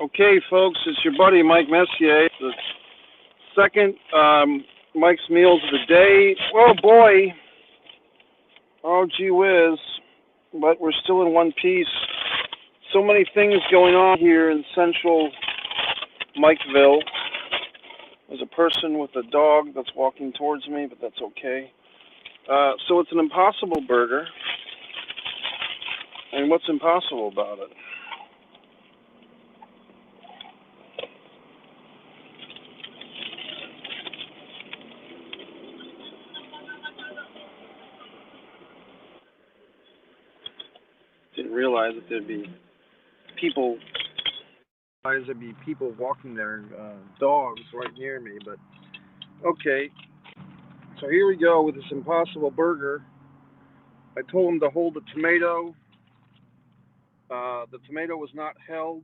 Okay, folks, it's your buddy Mike Messier. The second Mike's Meals of the Day. Oh boy, oh gee whiz, but we're still in one piece. So many things going on here in central Mikeville. There's a person with a dog that's walking towards me, but that's okay. So it's an Impossible Burger. And what's impossible about it? Didn't realize that there'd be people. There'd be people walking their dogs right near me, but okay. So here we go with this Impossible Burger. I told him to hold the tomato. The tomato was not held.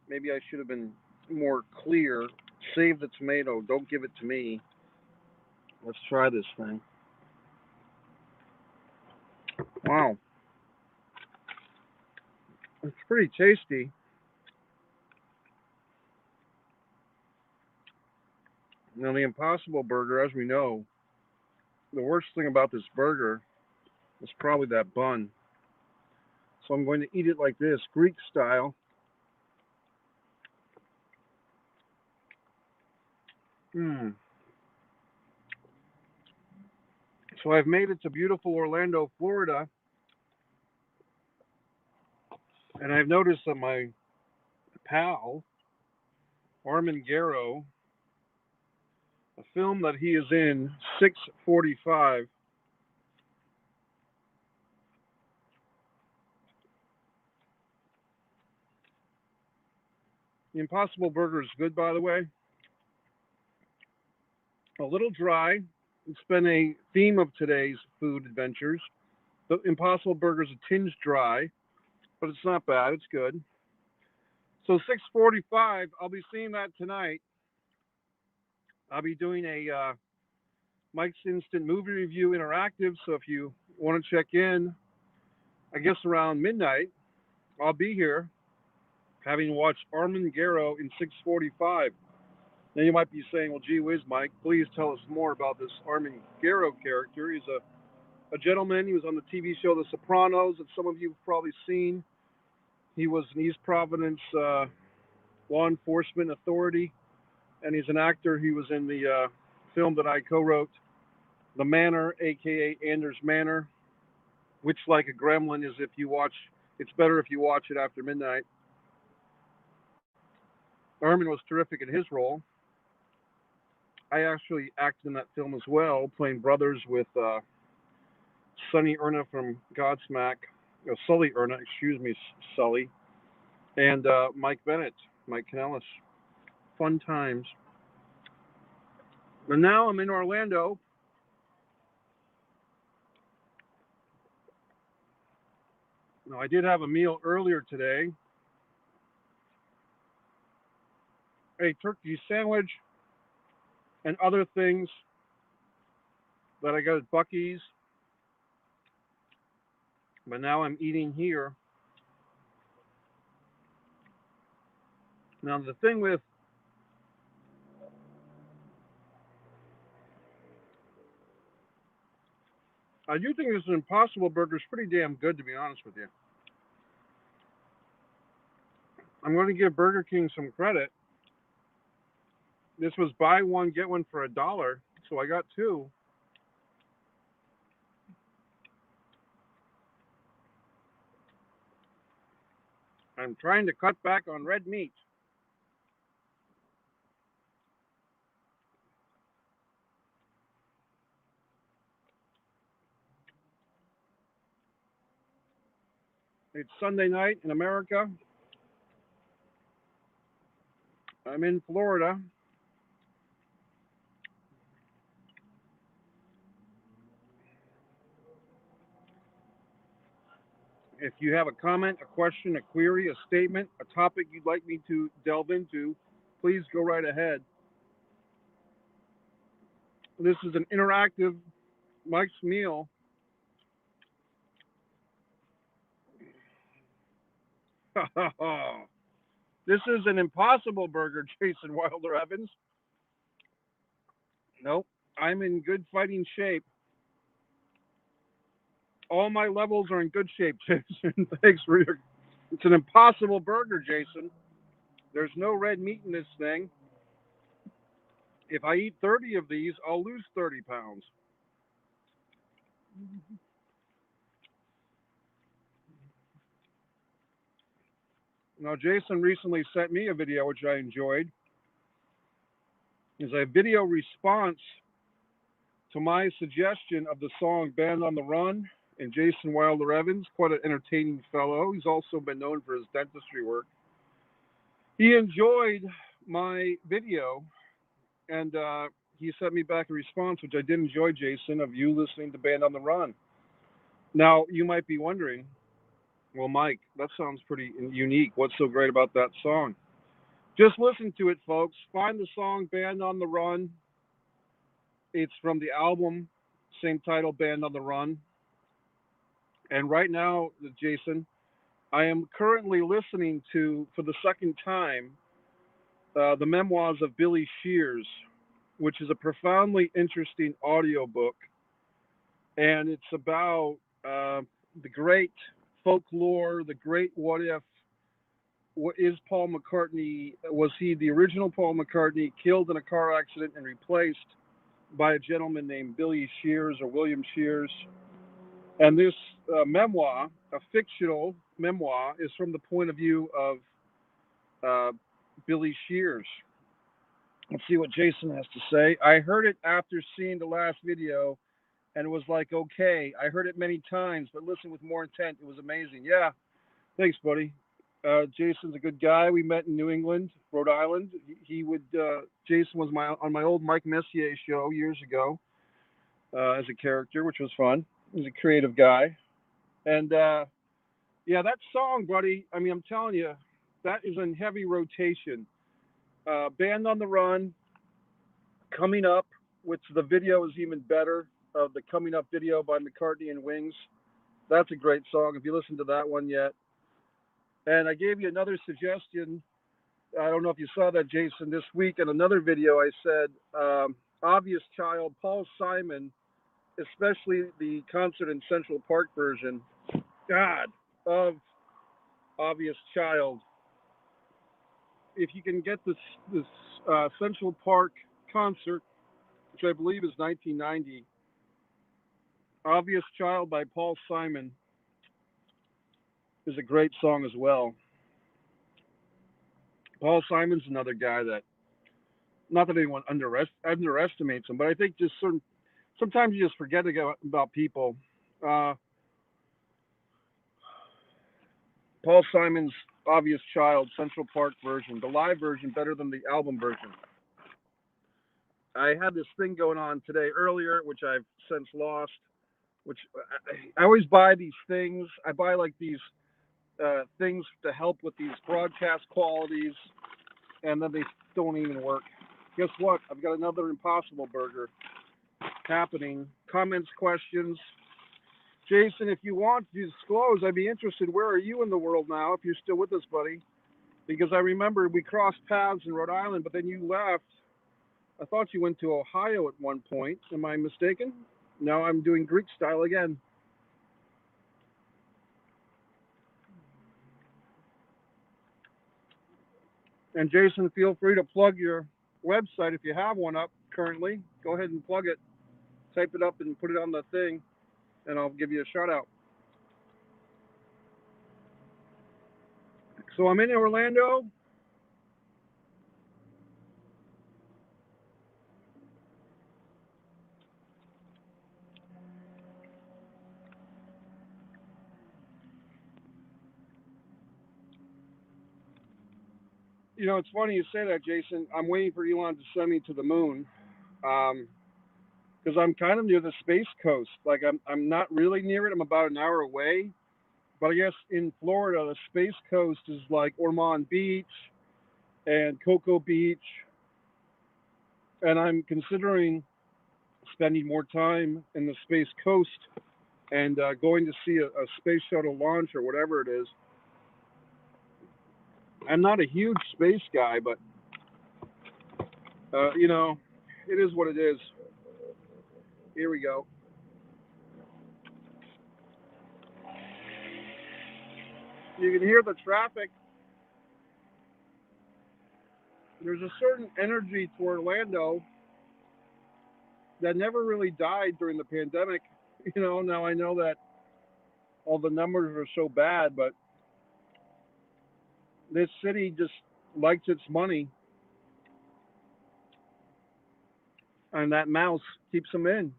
Maybe I should have been more clear. Save the tomato. Don't give it to me. Let's try this thing. Wow. It's pretty tasty. Now, the Impossible Burger, as we know, the worst thing about this burger is probably that bun. So I'm going to eat it like this, Greek style. So I've made it to beautiful Orlando, Florida. And I've noticed that my pal, Armin Garrow, a film that he is in, 645. The Impossible Burger is good, by the way. A little dry. It's been a theme of today's food adventures. The Impossible Burger is a tinge dry, but it's not bad. It's good. So 645, I'll be seeing that tonight. I'll be doing a Mike's Instant Movie Review Interactive, so if you want to check in, I guess around midnight, I'll be here, having watched Armin Garrow in 645. Now you might be saying, well, gee whiz, Mike, please tell us more about this Armin Garrow character. He's a gentleman. He was on the TV show The Sopranos that some of you have probably seen. He was an East Providence law enforcement authority, and he's an actor. He was in the film that I co-wrote, The Manor, a.k.a. Anders Manor, which, like a gremlin, is it's better if you watch it after midnight. Armin was terrific in his role. I actually acted in that film as well, playing brothers with Sonny Erna from Godsmack, Sully Erna, Sully, and Mike Bennett, Mike Kanellis. Fun times. And now I'm in Orlando. Now, I did have a meal earlier today. A turkey sandwich and other things that I got at Buc-ee's. But now I'm eating here. Now, the thing with I do think this Impossible Burger is pretty damn good, to be honest with you. I'm going to give Burger King some credit. This was buy one, get one for $1, so I got two. I'm trying to cut back on red meat. It's Sunday night in America. I'm in Florida. If you have a comment, a question, a query, a statement, a topic you'd like me to delve into, please go right ahead. This is an interactive Mike's Meal. This is an impossible burger, Jason Wilder Evans. Nope. I'm in good fighting shape. All my levels are in good shape, Jason. Thanks for your. It's an impossible burger, Jason. There's no red meat in this thing. If I eat 30 of these, I'll lose 30 pounds. Now, Jason recently sent me a video which I enjoyed. It's a video response to my suggestion of the song Band on the Run. And Jason Wilder Evans, quite an entertaining fellow. He's also been known for his dentistry work. He enjoyed my video, and he sent me back a response, which I did enjoy, Jason, of you listening to Band on the Run. Now, you might be wondering, well, Mike, that sounds pretty unique. What's so great about that song? Just listen to it, folks. Find the song Band on the Run. It's from the album, same title, Band on the Run. And right now, Jason, I am currently listening to, for the second time, the memoirs of Billy Shears, which is a profoundly interesting audiobook. And it's about the great folklore, the great what if. What is Paul McCartney? Was he the original Paul McCartney, killed in a car accident and replaced by a gentleman named Billy Shears or William Shears? And this memoir, a fictional memoir, is from the point of view of Billy Shears. Let's see what Jason has to say. I heard it after seeing the last video, and it was like, okay, I heard it many times, but listen with more intent. It was amazing. Yeah, thanks, buddy. Jason's a good guy. We met in New England, Rhode Island. Jason was on my old Mike Messier show years ago as a character, which was fun. He's a creative guy. And yeah, that song, buddy, I mean, I'm telling you, that is in heavy rotation. Band on the Run, coming up, which the video is even better, of the coming up video by McCartney and Wings. That's a great song if you listen to that one yet. And I gave you another suggestion. I don't know if you saw that, Jason, this week in another video. I said, Obvious Child, Paul Simon, especially the concert in Central Park version, God, of Obvious Child. If you can get this Central Park concert, which I believe is 1990, Obvious Child by Paul Simon is a great song as well. Paul Simon's another guy that, not that anyone underestimates him, but I think just sometimes you just forget about people. Paul Simon's Obvious Child, Central Park version, the live version better than the album version. I had this thing going on today earlier, which I've since lost, which I always buy these things. I buy like these things to help with these broadcast qualities, and then they don't even work. Guess what? I've got another Impossible Burger happening. Comments, questions. Jason, if you want to disclose, I'd be interested. Where are you in the world now, if you're still with us, buddy? Because I remember we crossed paths in Rhode Island, but then you left. I thought you went to Ohio at one point. Am I mistaken? Now I'm doing Greek style again. And Jason, feel free to plug your website if you have one up currently. Go ahead and plug it. Type it up and put it on the thing, and I'll give you a shout out. So I'm in Orlando. You know, it's funny you say that, Jason. I'm waiting for Elon to send me to the moon, because I'm kind of near the Space Coast. Like I'm not really near it. I'm about an hour away. But I guess in Florida, the Space Coast is like Ormond Beach and Cocoa Beach, and I'm considering spending more time in the Space Coast and going to see a space shuttle launch or whatever it is. I'm not a huge space guy, but you know, it is what it is. Here we go. You can hear the traffic. There's a certain energy to Orlando that never really died during the pandemic. Now I know that all the numbers are so bad, but this city just likes its money, and that mouse keeps them in.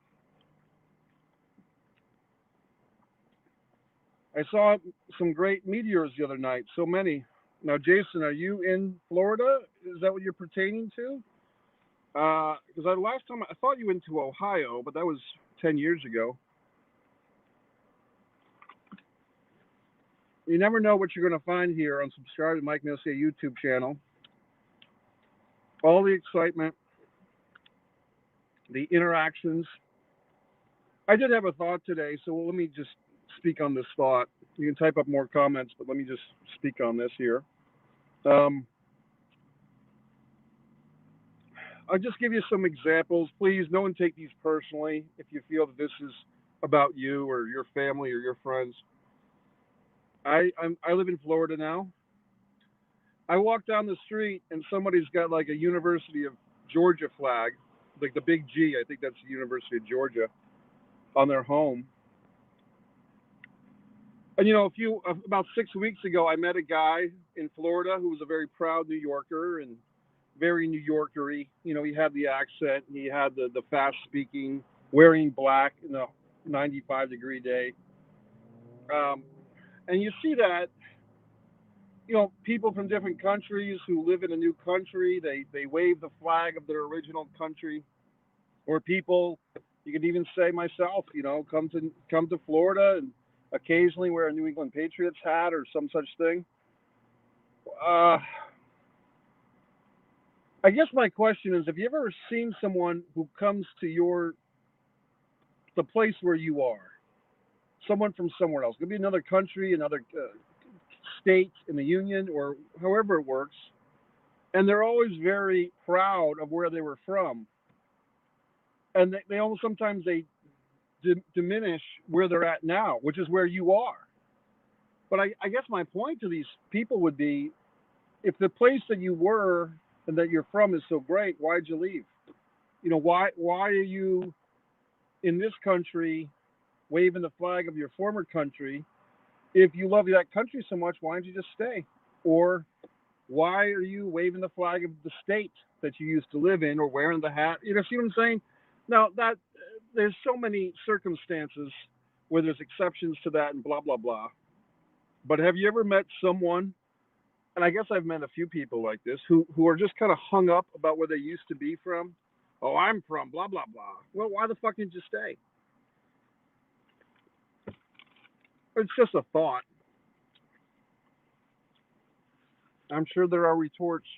I saw some great meteors the other night, so many. Now, Jason, are you in Florida? Is that what you're pertaining to? Because last time I thought you went to Ohio, but that was 10 years ago. You never know what you're going to find here on Subscribe to Mike Messier YouTube channel. All the excitement, the interactions. I did have a thought today, so let me just speak on this thought. You can type up more comments, but let me just speak on this here. I'll just give you some examples. Please, no one take these personally if you feel that this is about you or your family or your friends. I live in Florida now. I walk down the street and somebody's got like a University of Georgia flag, like the big G. I think that's the University of Georgia, on their home. And about 6 weeks ago, I met a guy in Florida who was a very proud New Yorker and very New Yorkery. He had the accent, he had the fast speaking, wearing black in a 95-degree day. And you see that, people from different countries who live in a new country, they wave the flag of their original country. Or people, you could even say myself, come to Florida and occasionally wear a New England Patriots hat or some such thing. I guess my question is, have you ever seen someone who comes to the place where you are, someone from somewhere else, could be another country, another state in the union, or however it works, and they're always very proud of where they were from, and they almost sometimes they diminish where they're at now, which is where you are. But I guess my point to these people would be, if the place that you were and that you're from is so great, why'd you leave? Why are you in this country waving the flag of your former country? If you love that country so much, why don't you just stay? Or why are you waving the flag of the state that you used to live in, or wearing the hat? See what I'm saying? Now, that there's so many circumstances where there's exceptions to that and blah, blah, blah. But have you ever met someone, and I guess I've met a few people like this, who are just kind of hung up about where they used to be from? Oh, I'm from blah, blah, blah. Well, why the fuck didn't you stay? It's just a thought. I'm sure there are retorts.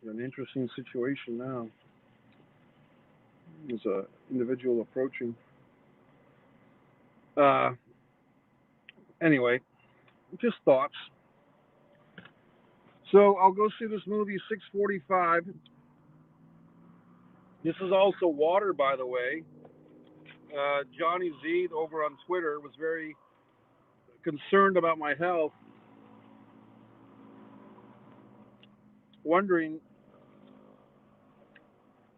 An interesting situation now. There's an individual approaching. Anyway, just thoughts. So I'll go see this movie 6:45. This is also water, by the way. Johnny Z over on Twitter was very concerned about my health, wondering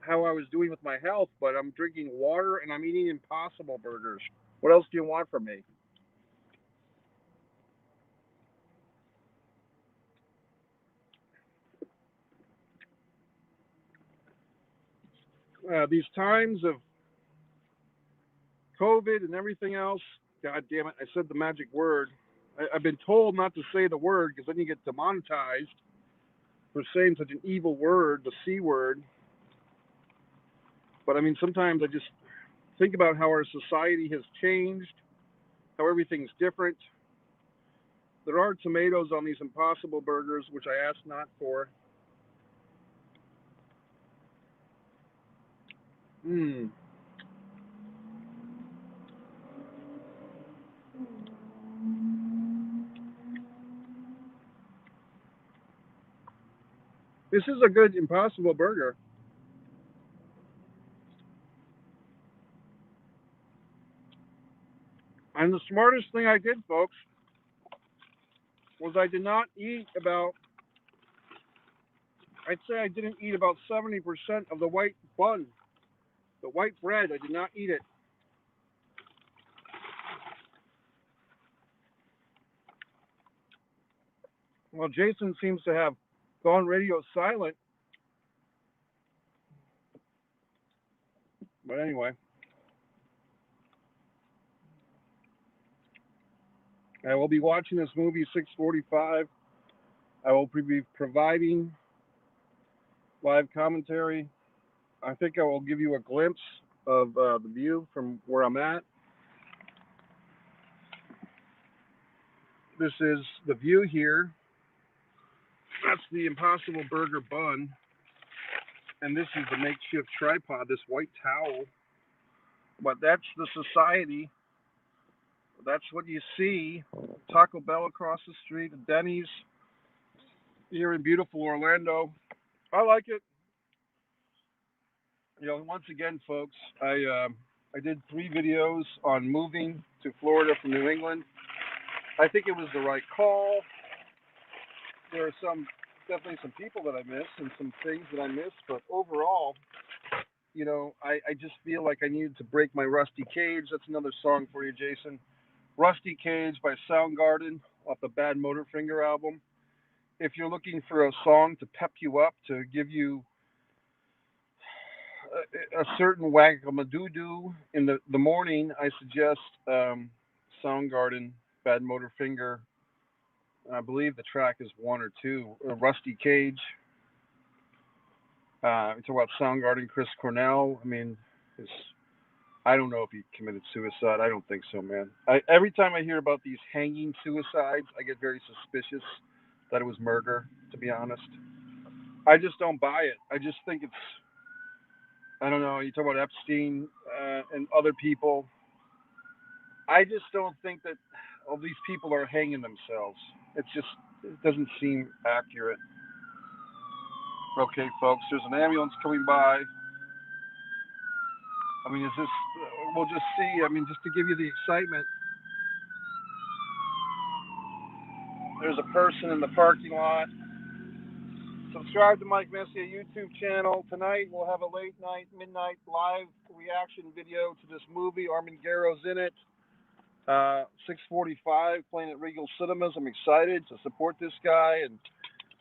how I was doing with my health, but I'm drinking water and I'm eating Impossible burgers. What else do you want from me? These times of COVID and everything else, God damn it, I said the magic word. I've been told not to say the word because then you get demonetized for saying such an evil word, the C word. But I mean, sometimes I just think about how our society has changed, how everything's different. There are tomatoes on these Impossible burgers, which I asked not for. This is a good Impossible Burger. And the smartest thing I did, folks, was I did not eat about, I'd say I didn't eat about 70% of the white bun, the white bread. I did not eat it. Well, Jason seems to have gone radio silent. But anyway, I will be watching this movie 6:45. I will be providing live commentary. I think I will give you a glimpse of the view from where I'm at. This is the view here. That's the Impossible Burger bun. And this is the makeshift tripod, this white towel. But that's the society. That's what you see. Taco Bell across the street, Denny's here in beautiful Orlando. I like it. You know, once again, folks, I did 3 videos on moving to Florida from New England. I think it was the right call. There are definitely some people that I missed and some things that I missed, but overall, you know, I just feel like I needed to break my rusty cage. That's another song for you, Jason. Rusty Cage by Soundgarden off the Bad Motorfinger album. If you're looking for a song to pep you up, to give you a certain whack-a-ma-doo-doo in the morning, I suggest Soundgarden, Bad Motorfinger. I believe the track is 1 or 2. Rusty Cage. We talk about Soundgarden, Chris Cornell. I mean, I don't know if he committed suicide. I don't think so, man. Every time I hear about these hanging suicides, I get very suspicious that it was murder, to be honest. I just don't buy it. I just think it's, I don't know, you talk about Epstein and other people. I just don't think that all these people are hanging themselves. It doesn't seem accurate. Okay, folks, there's an ambulance coming by. I mean, we'll just see. I mean, just to give you the excitement, there's a person in the parking lot. Subscribe to Mike Messier YouTube channel. Tonight we'll have a late night, midnight live reaction video to this movie. Armengaro's in it. 6:45, playing at Regal Cinemas. I'm excited to support this guy, and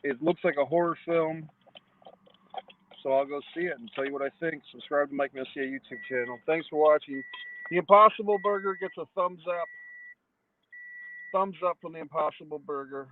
it looks like a horror film. So I'll go see it and tell you what I think. Subscribe to Mike Messier YouTube channel. Thanks for watching. The Impossible Burger gets a thumbs up. Thumbs up on the Impossible Burger.